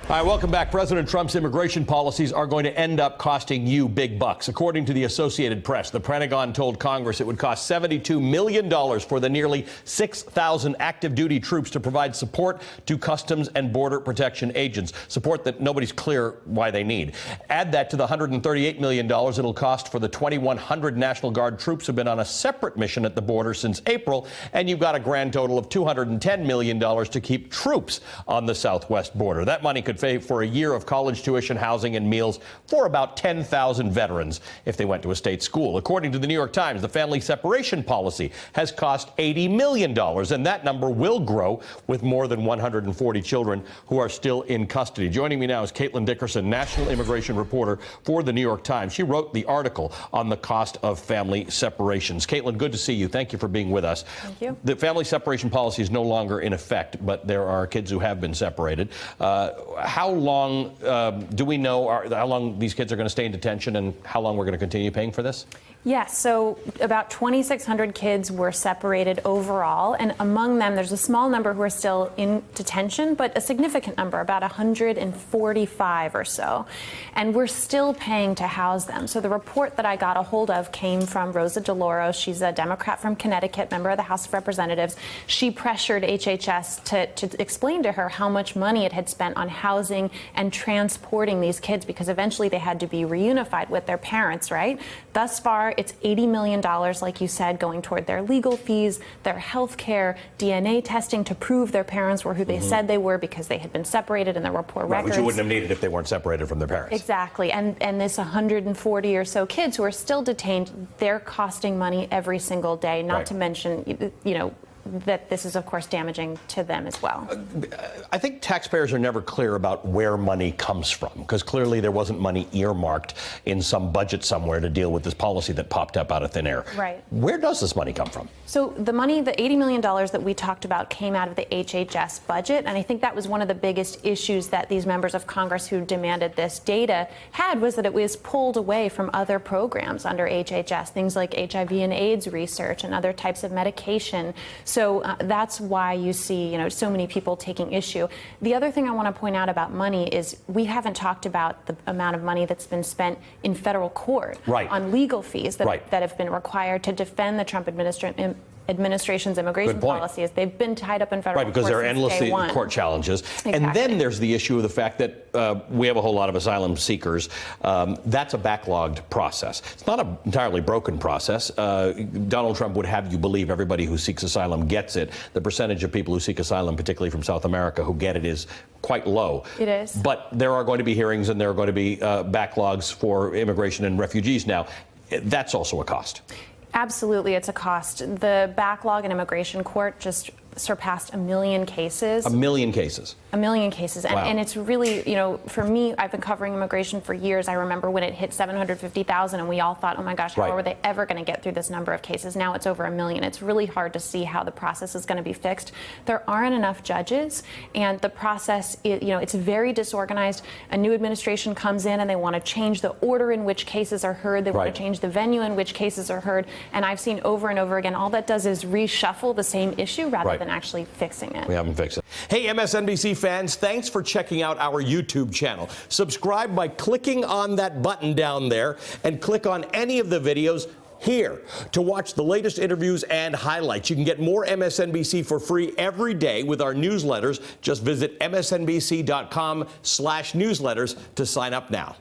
All right, welcome back. President Trump's immigration policies are going to end up costing you big bucks. According to the Associated Press, the Pentagon told Congress it would cost $72 million for the nearly 6,000 active duty troops to provide support to Customs and Border Protection agents, support that nobody's clear why they need. Add that to the $138 million it'll cost for the 2,100 National Guard troops who've been on a separate mission at the border since April, and you've got a grand total of $210 million to keep troops on the southwest border. That money could pay for a year of college tuition, housing, and meals for about 10,000 veterans if they went to a state school. According to the New York Times, the family separation policy has cost $80 million, and that number will grow with more than 140 children who are still in custody. Joining me now is Caitlin Dickerson, national immigration reporter for the New York Times. She wrote the article on the cost of family separations. Caitlin, good to see you. Thank you for being with us. Thank you. The family separation policy is no longer in effect, but there are kids who have been separated. How long do we know how long these kids are going to stay in detention and how long we're going to continue paying for this? Yes, so about 2,600 kids were separated overall, and among them there's a small number who are still in detention, but a significant number, about 145 or so, and we're still paying to house them. So the report that I got a hold of came from Rosa DeLauro. She's a Democrat from Connecticut, member of the House of Representatives. She pressured HHS to explain to her how much money it had spent on housing and transporting these kids, because eventually they had to be reunified with their parents, right? Thus far, it's $80 million, like you said, going toward their legal fees, their health care, DNA testing to prove their parents were who they said they were because they had been separated in their rapport records. Which you wouldn't have needed if they weren't separated from their parents. Exactly. And this 140 or so kids who are still detained, they're costing money every single day, not to mention, you know, that this is, of course, damaging to them as well. I think taxpayers are never clear about where money comes from, because clearly there wasn't money earmarked in some budget somewhere to deal with this policy that popped up out of thin air. Right. Where does this money come from? So the money, the $80 million that we talked about, came out of the HHS budget, and I think that was one of the biggest issues that these members of Congress who demanded this data had, was that it was pulled away from other programs under HHS, things like HIV and AIDS research and other types of medication. So that's why you see, you know, so many people taking issue. The other thing I want to point out about money is we haven't talked about the amount of money that's been spent in federal court on legal fees that have been required to defend the Trump administration's immigration policies. They've been tied up in federal court because there are since endless day one. court challenges. Exactly. And then there's the issue of the fact that we have a whole lot of asylum seekers. That's a backlogged process. It's not an entirely broken process. Donald Trump would have you believe everybody who seeks asylum gets it. The percentage of people who seek asylum, particularly from South America, who get it is quite low. It is. But there are going to be hearings and there are going to be backlogs for immigration and refugees now. That's also a cost. Absolutely, it's a cost. The backlog in immigration court just surpassed 1 million cases. 1 million cases. 1 million cases. And, wow. and it's really, you know, for me, I've been covering immigration for years. I remember when it hit 750,000 and we all thought, oh my gosh, how are they ever going to get through this number of cases? Now it's over 1 million. It's really hard to see how the process is going to be fixed. There aren't enough judges, and the process, you know, it's very disorganized. A new administration comes in and they want to change the order in which cases are heard. They want to change the venue in which cases are heard. And I've seen over and over again, all that does is reshuffle the same issue rather than actually fixing it. We haven't fixed it. Hey, MSNBC fans, thanks for checking out our YouTube channel. Subscribe by clicking on that button down there and click on any of the videos here to watch the latest interviews and highlights. You can get more MSNBC for free every day with our newsletters. Just visit msnbc.com/newsletters to sign up now.